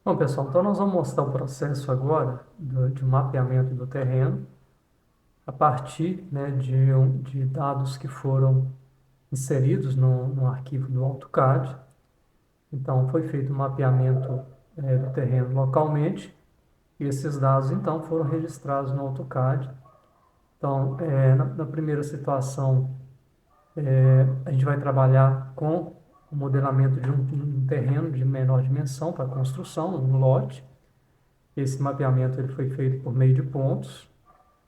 Bom, pessoal, então nós vamos mostrar o processo agora de mapeamento do terreno a partir, né, de dados que foram inseridos no arquivo do AutoCAD. Então, foi feito um mapeamento do terreno localmente e esses dados, então, foram registrados no AutoCAD. Então, na primeira situação, a gente vai trabalhar com o modelamento de um terreno de menor dimensão para construção, um lote. Esse mapeamento ele foi feito por meio de pontos.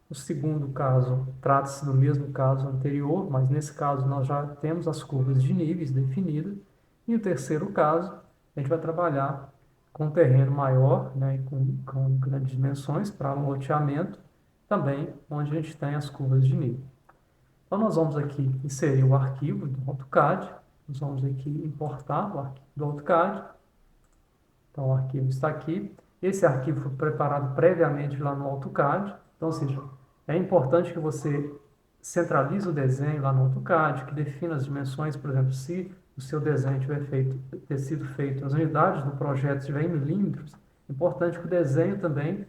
O segundo caso trata-se do mesmo caso anterior, mas nesse caso nós já temos as curvas de níveis definidas. E o terceiro caso, a gente vai trabalhar com um terreno maior, né, com grandes dimensões para um loteamento, também onde a gente tem as curvas de nível. Então nós vamos aqui inserir o arquivo do AutoCAD, nós vamos aqui importar o arquivo do AutoCAD. Então o arquivo está aqui. Esse arquivo foi preparado previamente lá no AutoCAD. Então, ou seja, é importante que você centralize o desenho lá no AutoCAD, que defina as dimensões, por exemplo, se o seu desenho ter sido feito, as unidades do projeto estiver em milímetros, é importante que o desenho também,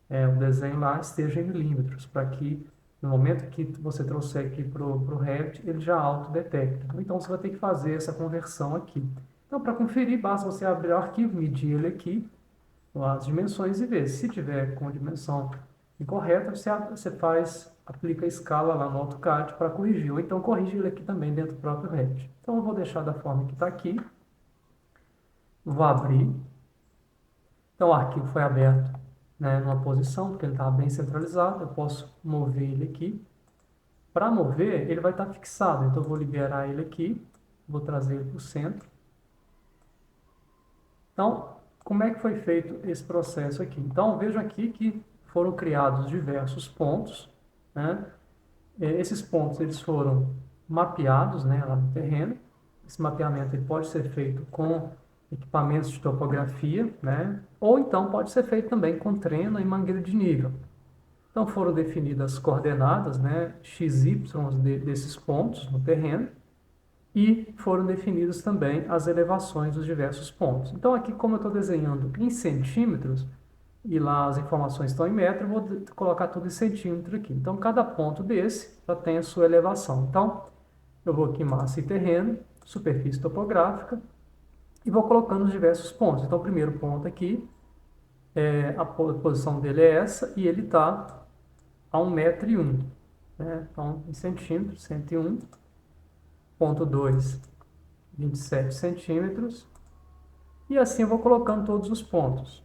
o desenho lá esteja em milímetros, para que no momento que você trouxer aqui para o Revit, ele já autodetecta. Então, você vai ter que fazer essa conversão aqui. Então, para conferir, basta você abrir o arquivo, medir ele aqui, as dimensões e ver. Se tiver com dimensão incorreta, você aplica a escala lá no AutoCAD para corrigir, ou então corrige ele aqui também dentro do próprio Revit. Então eu vou deixar da forma que está aqui, vou abrir. Então o arquivo foi aberto, né, numa posição, porque ele estava bem centralizado, eu posso mover ele aqui. Para mover, ele vai estar fixado, então eu vou liberar ele aqui, vou trazer ele para o centro. Então, como é que foi feito esse processo aqui? Então, vejam aqui que foram criados diversos pontos, né? Esses pontos eles foram mapeados, né, lá no terreno. Esse mapeamento ele pode ser feito com equipamentos de topografia, né? Ou então pode ser feito também com trena e mangueira de nível. Então foram definidas as coordenadas, né, x, y desses pontos no terreno e foram definidas também as elevações dos diversos pontos. Então aqui, como eu estou desenhando em centímetros, e lá as informações estão em metro, eu vou colocar tudo em centímetro aqui. Então cada ponto desse já tem a sua elevação. Então eu vou aqui em massa e terreno, superfície topográfica, e vou colocando os diversos pontos. Então o primeiro ponto aqui, a posição dele é essa, e ele está a 1,01 m. Né? Então em centímetros, 101,2, 27 centímetros, e assim eu vou colocando todos os pontos.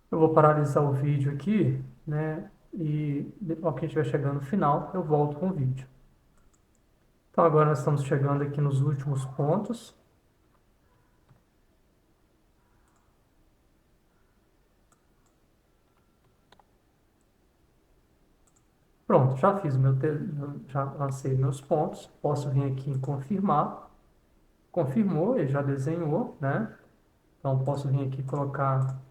Eu vou paralisar o vídeo aqui, né, e ao que estiver chegando no final, eu volto com o vídeo. Então agora nós estamos chegando aqui nos últimos pontos. Pronto, já fiz já lancei meus pontos. Posso vir aqui em confirmar. Confirmou, ele já desenhou, né? Então posso vir aqui colocar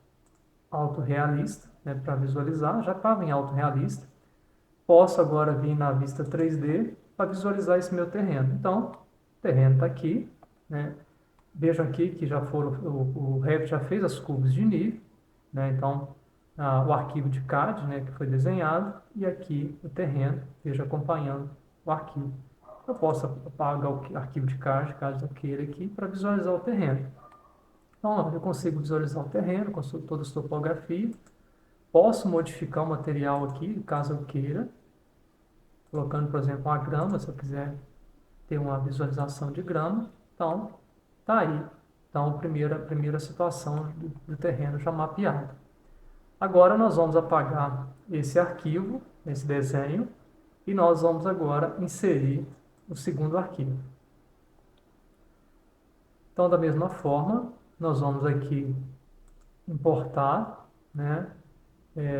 autorrealista, né, para visualizar. Já estava em autorrealista. Posso agora vir na vista 3D para visualizar esse meu terreno. Então, o terreno está aqui, né? Vejam aqui que já foram, o Revit já fez as curvas de nível, né? Então, o arquivo de CAD, né, que foi desenhado, e aqui o terreno, veja acompanhando o arquivo. Eu posso apagar o arquivo de CAD, caso eu queira aqui, para visualizar o terreno. Então, eu consigo visualizar o terreno, com toda a topografia. Posso modificar o material aqui, caso eu queira, colocando, por exemplo, uma grama, se eu quiser ter uma visualização de grama. Então, tá aí. Então, a primeira situação do terreno já mapeado. Agora nós vamos apagar esse arquivo, esse desenho, e nós vamos agora inserir o segundo arquivo. Então, da mesma forma, nós vamos aqui importar, né?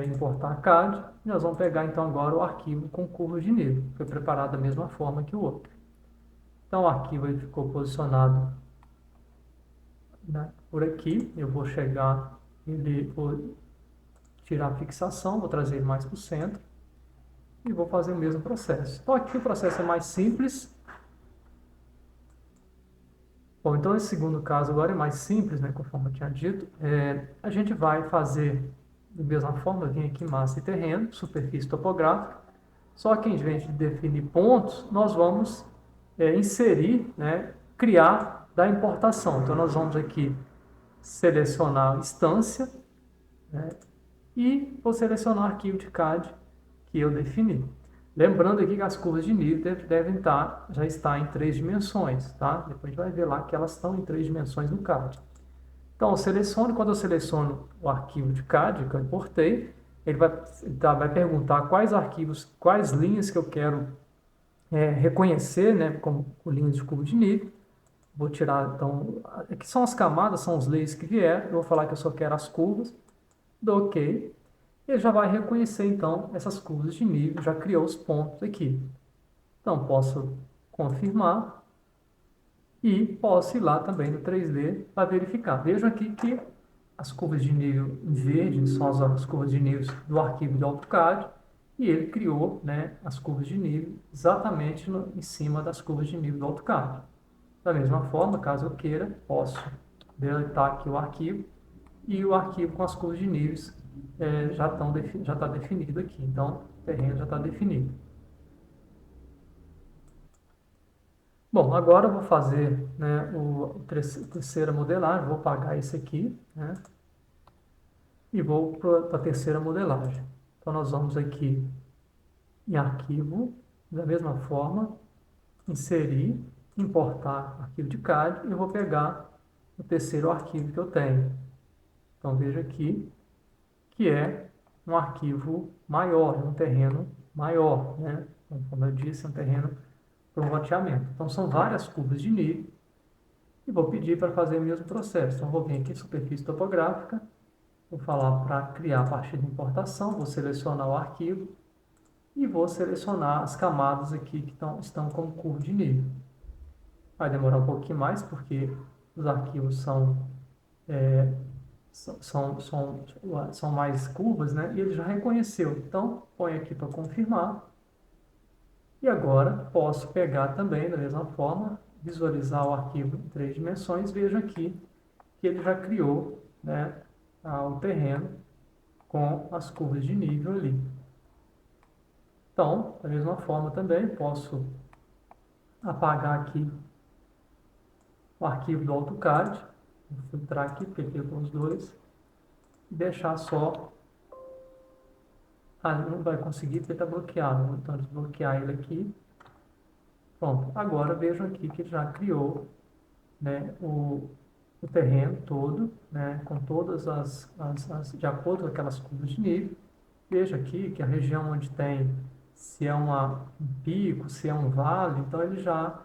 Importar CAD, e nós vamos pegar então agora o arquivo com curva de nível. Foi preparado da mesma forma que o outro. Então, o arquivo ele ficou posicionado, né, por aqui. Eu vou chegar, vou tirar a fixação, vou trazer ele mais para o centro e vou fazer o mesmo processo. Então aqui o processo é mais simples. Bom, então esse segundo caso agora é mais simples, né, conforme eu tinha dito. A gente vai fazer da mesma forma, vir aqui em massa e terreno, superfície topográfica, só que em vez de definir pontos, nós vamos inserir, né, criar da importação. Então nós vamos aqui selecionar instância, né, e vou selecionar o arquivo de CAD que eu defini. Lembrando aqui que as curvas de nível devem já estar em 3 dimensões, tá? Depois a gente vai ver lá que elas estão em 3 dimensões no CAD. Então, quando eu seleciono o arquivo de CAD que eu importei, ele vai perguntar quais arquivos, quais linhas que eu quero reconhecer, né, como linhas de curva de nível. Vou tirar, então, aqui são as camadas, são os layers que vier. Eu vou falar que eu só quero as curvas, dou OK. Ele já vai reconhecer, então, essas curvas de nível, já criou os pontos aqui. Então, posso confirmar e posso ir lá também no 3D para verificar. Vejam aqui que as curvas de nível em verde são as curvas de nível do arquivo de AutoCAD e ele criou, né, as curvas de nível exatamente em cima das curvas de nível do AutoCAD. Da mesma forma, caso eu queira, posso deletar aqui o arquivo e o arquivo com as curvas de níveis já está definido aqui. Então, o terreno já está definido. Bom, agora eu vou fazer, né, a terceira modelagem, vou apagar esse aqui, né, e vou para a terceira modelagem. Então, nós vamos aqui em arquivo, da mesma forma, inserir, importar arquivo de CAD, e eu vou pegar o terceiro arquivo que eu tenho. Então, veja aqui que é um arquivo maior, um terreno maior, né? Então, como eu disse, é um terreno para um loteamento. Então, são várias curvas de nível e vou pedir para fazer o mesmo processo. Então, vou vir aqui em superfície topográfica, vou falar para criar a partir de importação, vou selecionar o arquivo e vou selecionar as camadas aqui que estão como curva de nível. Vai demorar um pouquinho mais, porque os arquivos são mais curvas, né? E ele já reconheceu. Então, põe aqui para confirmar. E agora, posso pegar também, da mesma forma, visualizar o arquivo em 3 dimensões. Vejo aqui que ele já criou, né, o terreno com as curvas de nível ali. Então, da mesma forma também, posso apagar aqui o arquivo do AutoCAD, vou filtrar aqui, porque aqui com os dois, e deixar só. Não vai conseguir porque está bloqueado, vou então desbloquear ele aqui. Pronto, agora vejam aqui que ele já criou, né, o terreno todo, né, com todas de acordo com aquelas curvas de nível. Veja aqui que a região onde tem, se é um pico, se é um vale, então ele já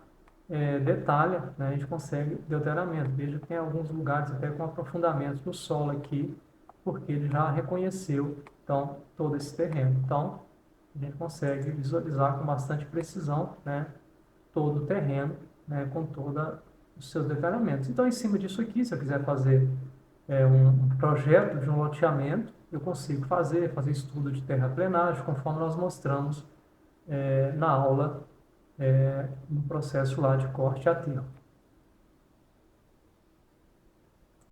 detalha, né, a gente consegue detalhamento. Veja que tem alguns lugares até com aprofundamentos no solo aqui, porque ele já reconheceu, então, todo esse terreno. Então, a gente consegue visualizar com bastante precisão, né, todo o terreno, né, com todos os seus detalhamentos. Então, em cima disso aqui, se eu quiser fazer um projeto de um loteamento, eu consigo fazer estudo de terraplenagem, conforme nós mostramos na aula, no processo lá de corte a terra.